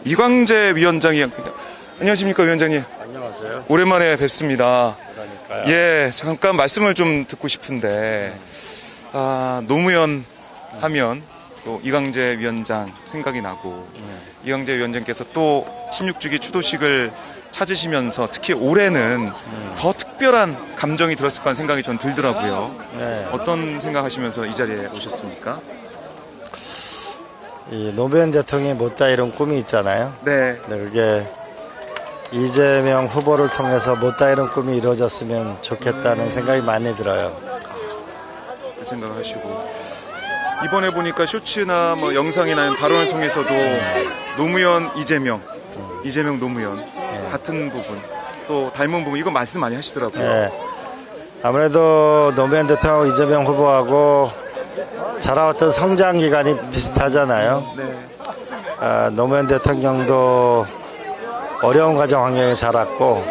이광재 위원장이 안녕하십니까 위원장님. 안녕하세요. 오랜만에 뵙습니다. 그러니까요. 예, 잠깐 말씀을 좀 듣고 싶은데 노무현 하면 또 이광재 위원장 생각이 나고 이광재 위원장께서 또 16주기 추도식을 찾으시면서 특히 올해는 더 특별한 감정이 들었을 거란 생각이 전 들더라고요. 네. 어떤 생각하시면서 이 자리에 오셨습니까? 이 노무현 대통령이 못다 이룬 꿈이 있잖아요. 네. 근데 그게 이재명 후보를 통해서 못다 이룬 꿈이 이루어졌으면 좋겠다는 생각이 많이 들어요. 그 생각을 하시고 이번에 보니까 쇼츠나 뭐 영상이나 발언을 통해서도 노무현 이재명, 이재명 노무현 같은 부분 또 닮은 부분 이거 말씀 많이 하시더라고요. 네. 아무래도 노무현 대통령 이재명 후보하고 자라왔던 성장 기간이 비슷하잖아요. 네. 노무현 대통령도 어려운 가정 환경에 자랐고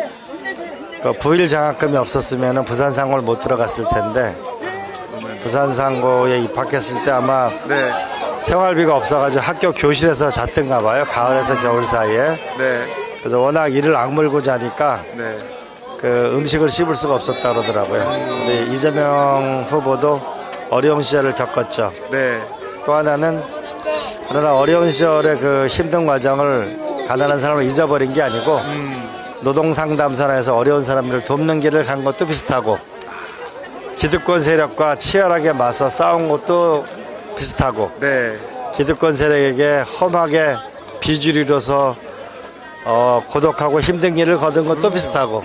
그 부일 장학금이 없었으면 부산상고를 못 들어갔을 텐데 부산상고에 입학했을 때 아마 네. 생활비가 없어가지고 학교 교실에서 잤던가 봐요. 가을에서 겨울 사이에. 네. 그래서 워낙 이를 악물고 자니까 네. 그 음식을 씹을 수가 없었다 그러더라고요. 우리 이재명 후보도 어려운 시절을 겪었죠. 네. 또 하나는 그러나 어려운 시절의 그 힘든 과정을 가난한 사람을 잊어버린 게 아니고 노동상담소에서 어려운 사람들을 돕는 길을 간 것도 비슷하고 기득권 세력과 치열하게 맞서 싸운 것도 비슷하고 네. 기득권 세력에게 험하게 비주류로서 고독하고 힘든 길을 거둔 것도 비슷하고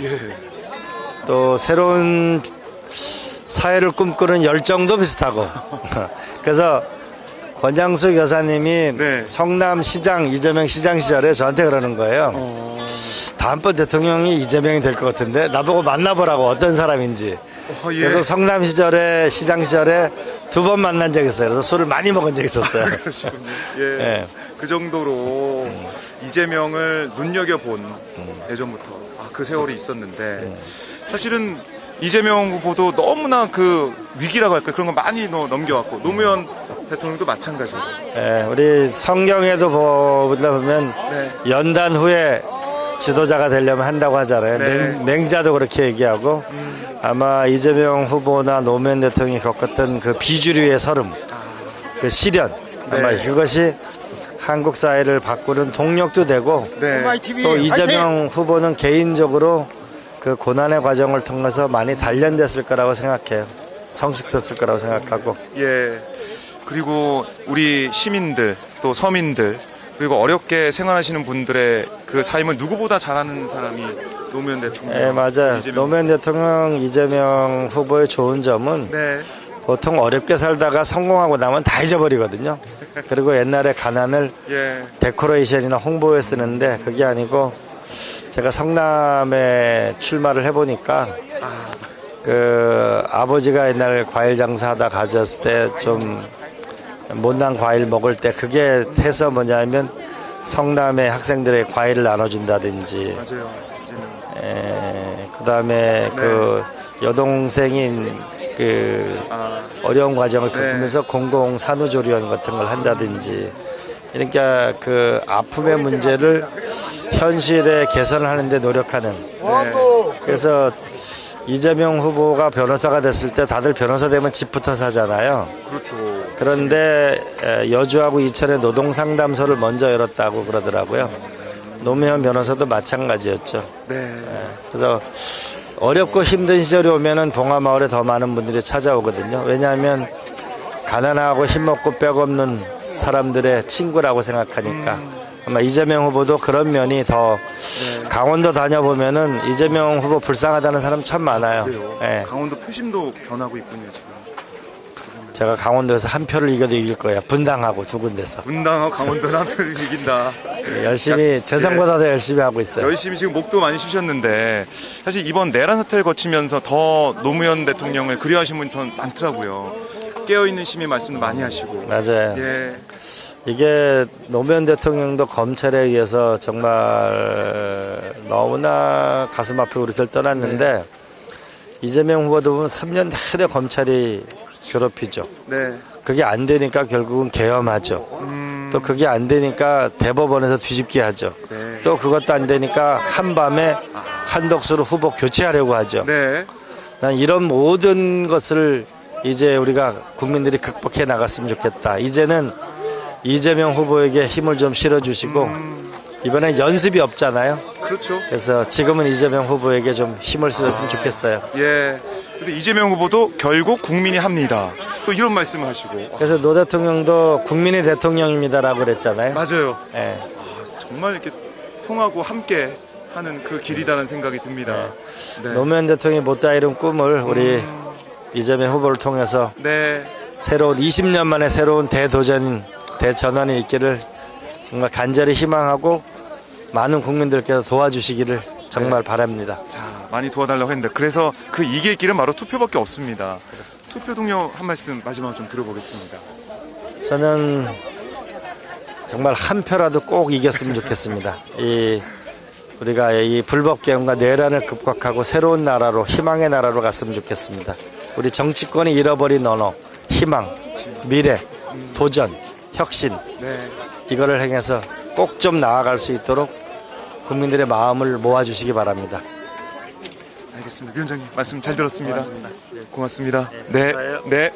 또 새로운 사회를 꿈꾸는 열정도 비슷하고 그래서 권양숙 여사님이 네. 성남시장 이재명 시장 시절에 저한테 그러는 거예요. 다음번 대통령이 이재명이 될 것 같은데 나보고 만나보라고 어떤 사람인지. 예. 그래서 성남 시절에 시장 시절에 2번 만난 적이 있어요. 그래서 술을 많이 먹은 적이 있었어요. 그러시군요. 예. 예. 그 정도로 이재명을 눈여겨본 예전부터 그 세월이 있었는데 사실은 이재명 후보도 너무나 그 위기라고 할까요? 그런 거 많이 넘겨왔고 노무현 대통령도 마찬가지고. 예, 우리 성경에도 보다 보면 네. 연단 후에 지도자가 되려면 한다고 하잖아요. 네. 맹자도 그렇게 얘기하고 아마 이재명 후보나 노무현 대통령이 겪었던 그 비주류의 서름, 그 시련 아마 네. 그것이 한국 사회를 바꾸는 동력도 되고 네. 또 이재명 후보는 개인적으로 그 고난의 과정을 통해서 많이 단련됐을 거라고 생각해요. 성숙됐을 거라고 생각하고. 예. 그리고 우리 시민들 또 서민들 그리고 어렵게 생활하시는 분들의 그 삶을 누구보다 잘하는 사람이 노무현 대통령. 네, 맞아요. 노무현 대통령 이재명 후보의 좋은 점은 네. 보통 어렵게 살다가 성공하고 나면 다 잊어버리거든요. 그리고 옛날에 가난을 예. 데코레이션이나 홍보에 쓰는데 그게 아니고 제가 성남에 출마를 해보니까 그 아버지가 옛날 과일 장사하다 가졌을 때 좀 못난 과일 먹을 때 그게 해서 뭐냐면 성남의 학생들의 과일을 나눠준다든지 맞아요. 이제는. 그다음에 그 여동생인 그 어려운 과정을 겪으면서 공공 산후조리원 같은 걸 한다든지 그러니까 그 아픔의 문제를 현실에 개선을 하는데 노력하는. 그래서 이재명 후보가 변호사가 됐을 때 다들 변호사 되면 집부터 사잖아요. 그렇죠. 그런데 여주하고 이천에 노동상담소를 먼저 열었다고 그러더라고요. 노무현 변호사도 마찬가지였죠. 네. 그래서 어렵고 힘든 시절이 오면은 봉화마을에 더 많은 분들이 찾아오거든요. 왜냐하면 가난하고 힘없고 뼈 없는 사람들의 친구라고 생각하니까 아마 이재명 후보도 그런 면이 더 강원도 다녀보면은 이재명 후보 불쌍하다는 사람 참 많아요. 예. 강원도 표심도 변하고 있군요 지금. 제가 강원도에서 한 표를 이겨도 이길 거예요. 분당하고 두 군데서. 분당하고 강원도는 한 표를 이긴다. 열심히 재선보다 더 열심히 하고 있어요. 열심히 지금 목도 많이 쉬셨는데 사실 이번 내란 사태를 거치면서 더 노무현 대통령을 그리워하시는 분이 전 많더라고요. 깨어있는 시민 말씀도 많이 하시고. 맞아요. 예. 이게 노무현 대통령도 검찰에 의해서 정말 너무나 가슴 아프게 우리 길 떠났는데 이재명 후보도 보면 3년 내내 검찰이 괴롭히죠. 네. 그게 안 되니까 결국은 계엄하죠. 또 그게 안 되니까 대법원에서 뒤집기 하죠. 네. 또 그것도 안 되니까 한밤에 한덕수로 후보 교체하려고 하죠. 네. 난 이런 모든 것을 이제 우리가 국민들이 극복해 나갔으면 좋겠다. 이제는 이재명 후보에게 힘을 좀 실어주시고 이번에 연습이 없잖아요. 그렇죠. 그래서 지금은 이재명 후보에게 좀 힘을 실었으면 좋겠어요. 예. 근데 이재명 후보도 결국 국민이 합니다. 또 이런 말씀을 하시고. 그래서 노 대통령도 국민의 대통령입니다라고 그랬잖아요. 맞아요. 예. 정말 이렇게 통하고 함께 하는 그 길이라는 생각이 듭니다. 네. 노무현 대통령이 못다 이룬 꿈을 우리 이재명 후보를 통해서 네. 새로운 20년 만에 새로운 대도전, 대전환이 있기를 정말 간절히 희망하고 많은 국민들께서 도와주시기를 정말 바랍니다. 자, 많이 도와달라고 했는데 그래서 그 이길 길은 바로 투표밖에 없습니다. 투표 동료 한 말씀 마지막으로 좀 들어보겠습니다. 저는 정말 한 표라도 꼭 이겼으면 좋겠습니다. 우리가 이 불법 개헌과 내란을 극복하고 새로운 나라로, 희망의 나라로 갔으면 좋겠습니다. 우리 정치권이 잃어버린 언어, 희망, 미래, 도전, 혁신, 네. 이거를 행해서 꼭 좀 나아갈 수 있도록 국민들의 마음을 모아주시기 바랍니다. 알겠습니다. 위원장님 말씀 잘 들었습니다. 고맙습니다. 고맙습니다. 네, 네. 감사해요. 네.